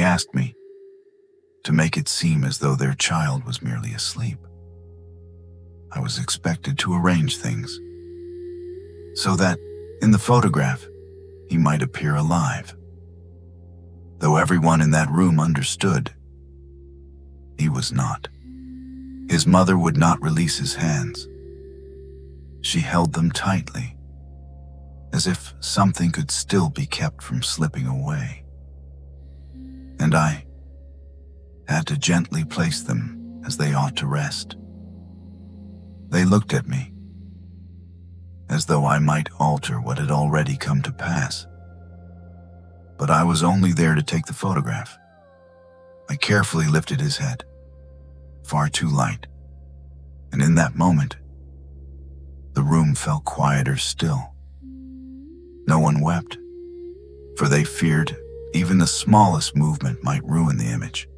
asked me to make it seem as though their child was merely asleep. I was expected to arrange things so that, in the photograph, he might appear alive. Though everyone in that room understood, he was not. His mother would not release his hands. She held them tightly, as if something could still be kept from slipping away. And I had to gently place them as they ought to rest. They looked at me, as though I might alter what had already come to pass. But I was only there to take the photograph. I carefully lifted his head, far too light, and in that moment, the room fell quieter still. No one wept, for they feared even the smallest movement might ruin the image.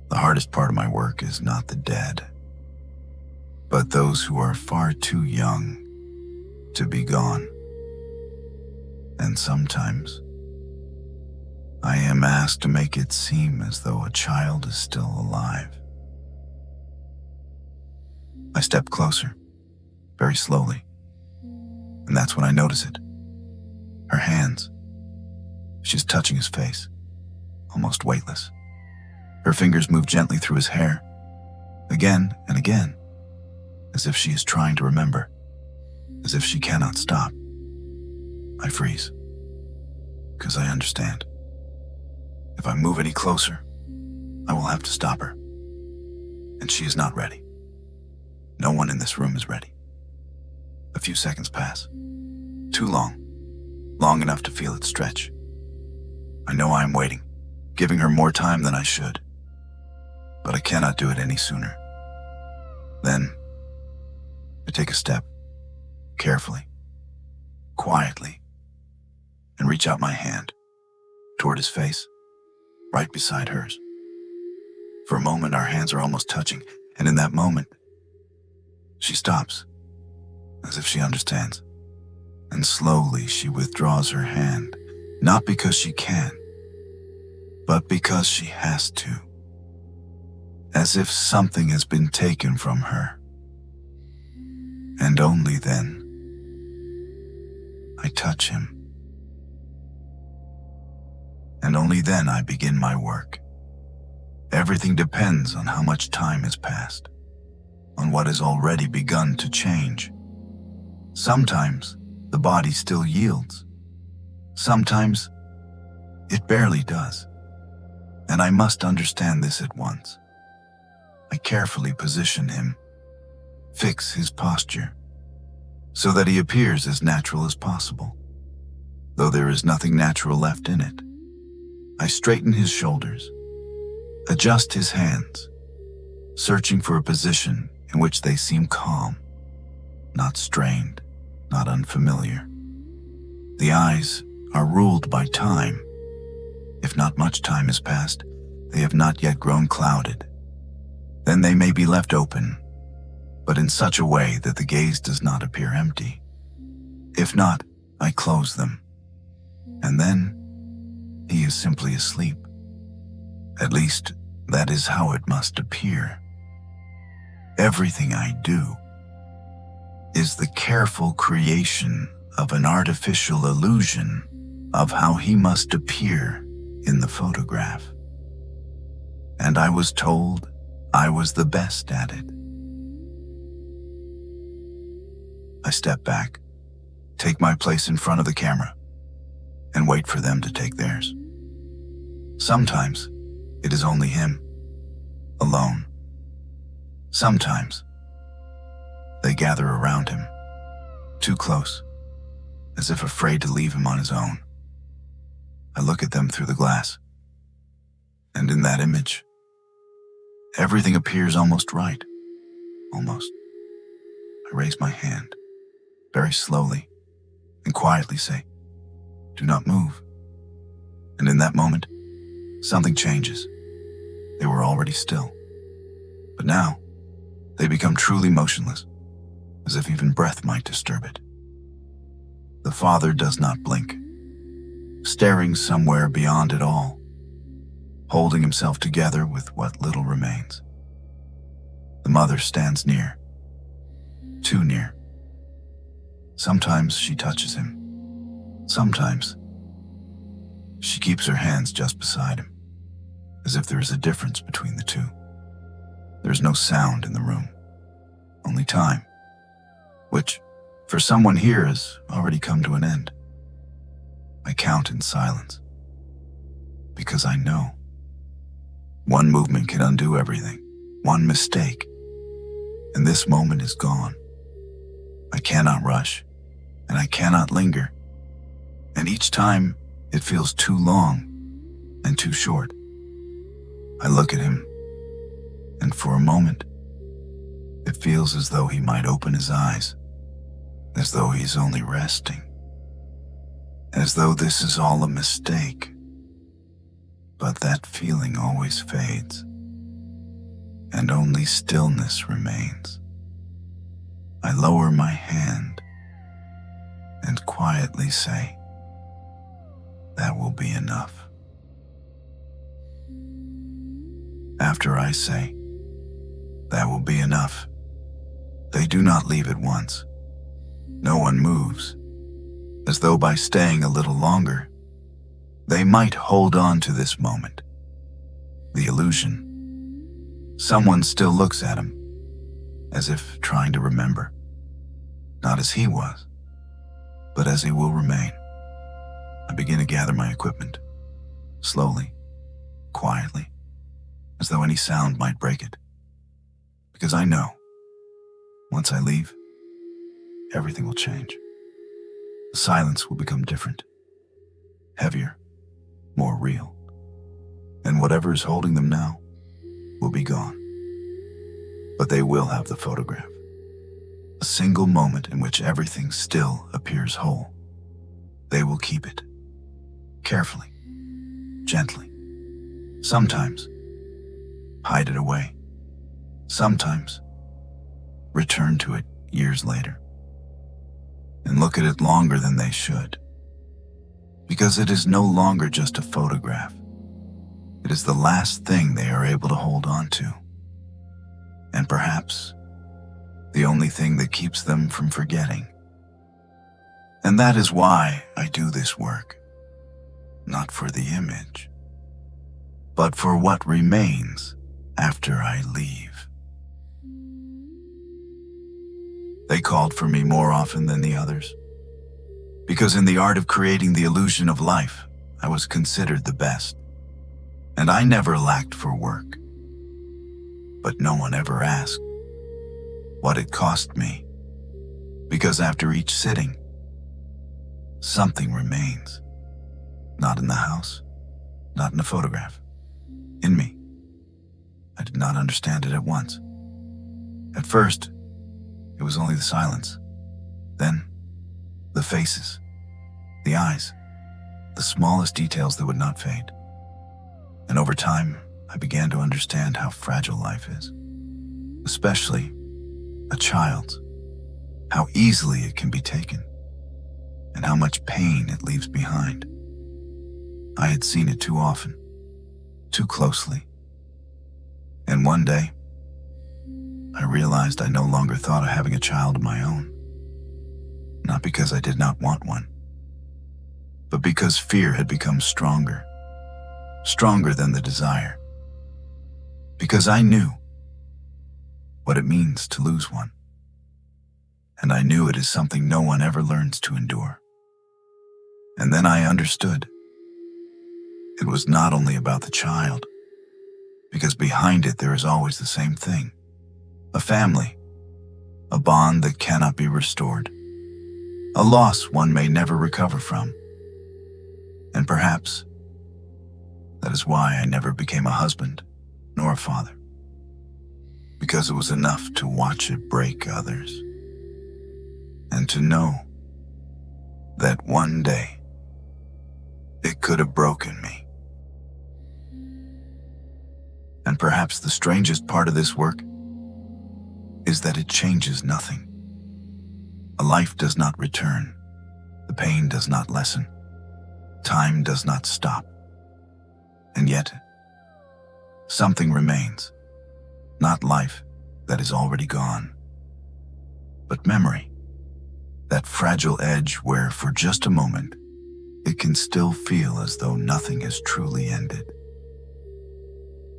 The hardest part of my work is not the dead, but those who are far too young to be gone. And sometimes, I am asked to make it seem as though a child is still alive. I step closer, very slowly, and that's when I notice it. Her hands. She's touching his face, almost weightless. Her fingers move gently through his hair, again and again, as if she is trying to remember, as if she cannot stop. I freeze, because I understand. If I move any closer, I will have to stop her. And she is not ready. No one in this room is ready. A few seconds pass. Too long. Long enough to feel it stretch. I know I am waiting, giving her more time than I should. But I cannot do it any sooner. Then, I take a step, carefully, quietly, and reach out my hand toward his face, right beside hers. For a moment, our hands are almost touching, and in that moment, she stops, as if she understands. And slowly she withdraws her hand, not because she can, but because she has to. As if something has been taken from her. And only then, I touch him. And only then I begin my work. Everything depends on how much time has passed, on what has already begun to change. Sometimes the body still yields. Sometimes it barely does. And I must understand this at once. I carefully position him, fix his posture, so that he appears as natural as possible, though there is nothing natural left in it. I straighten his shoulders, adjust his hands, searching for a position in which they seem calm, not strained, not unfamiliar. The eyes are ruled by time. If not much time has passed, they have not yet grown clouded. Then they may be left open, but in such a way that the gaze does not appear empty. If not, I close them. And then, he is simply asleep. At least, that is how it must appear. Everything I do is the careful creation of an artificial illusion of how he must appear in the photograph. And I was told I was the best at it. I step back, take my place in front of the camera, and wait for them to take theirs. Sometimes it is only him, alone. Sometimes they gather around him, too close, as if afraid to leave him on his own. I look at them through the glass, and in that image, everything appears almost right. Almost. I raise my hand, very slowly, and quietly say, "Do not move." And in that moment, something changes. They were already still. But now, they become truly motionless, as if even breath might disturb it. The father does not blink, staring somewhere beyond it all, holding himself together with what little remains. The mother stands near, too near. Sometimes she touches him. Sometimes she keeps her hands just beside him, as if there is a difference between the two. There is no sound in the room, only time, which, for someone here, has already come to an end. I count in silence, because I know one movement can undo everything, one mistake, and this moment is gone. I cannot rush, and I cannot linger, and each time it feels too long and too short. I look at him, and for a moment, it feels as though he might open his eyes, as though he's only resting, as though this is all a mistake. But that feeling always fades, and only stillness remains. I lower my hand and quietly say, "That will be enough." After I say, "That will be enough," they do not leave at once. No one moves, as though by staying a little longer, they might hold on to this moment. The illusion. Someone still looks at him, as if trying to remember. Not as he was, but as he will remain. I begin to gather my equipment, slowly, quietly, as though any sound might break it. Because I know, once I leave, everything will change. The silence will become different, heavier, more real, and whatever is holding them now will be gone. But they will have the photograph, a single moment in which everything still appears whole. They will keep it, carefully, gently. Sometimes hide it away, sometimes return to it years later, and look at it longer than they should. Because it is no longer just a photograph. It is the last thing they are able to hold on to. And perhaps the only thing that keeps them from forgetting. And that is why I do this work. Not for the image, but for what remains after I leave. They called for me more often than the others, because in the art of creating the illusion of life, I was considered the best, and I never lacked for work. But no one ever asked what it cost me, because after each sitting, something remains. Not in the house, not in the photograph, in me. I did not understand it at once. At first, it was only the silence, then the faces, the eyes, the smallest details that would not fade. And over time, I began to understand how fragile life is, especially a child's, how easily it can be taken, and how much pain it leaves behind. I had seen it too often, too closely. And one day, I realized I no longer thought of having a child of my own. Not because I did not want one, but because fear had become stronger than the desire. Because I knew what it means to lose one, and I knew it is something no one ever learns to endure. And then I understood. It was not only about the child, because behind it there is always the same thing. A family, a bond that cannot be restored, a loss one may never recover from. And perhaps that is why I never became a husband nor a father, because it was enough to watch it break others, and to know that one day it could have broken me. And perhaps the strangest part of this work is that it changes nothing. A life does not return. The pain does not lessen. Time does not stop. And yet, Something remains, not life that is already gone, but memory, that fragile edge where for just a moment it can still feel as though nothing has truly ended.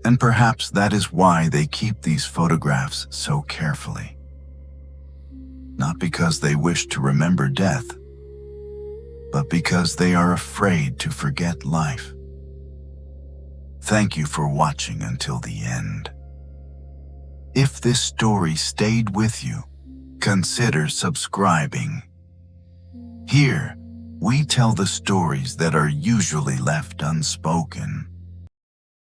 And perhaps that is why they keep these photographs so carefully. Not because they wish to remember death, but because they are afraid to forget life. Thank you for watching until the end. If this story stayed with you, consider subscribing. Here, we tell the stories that are usually left unspoken.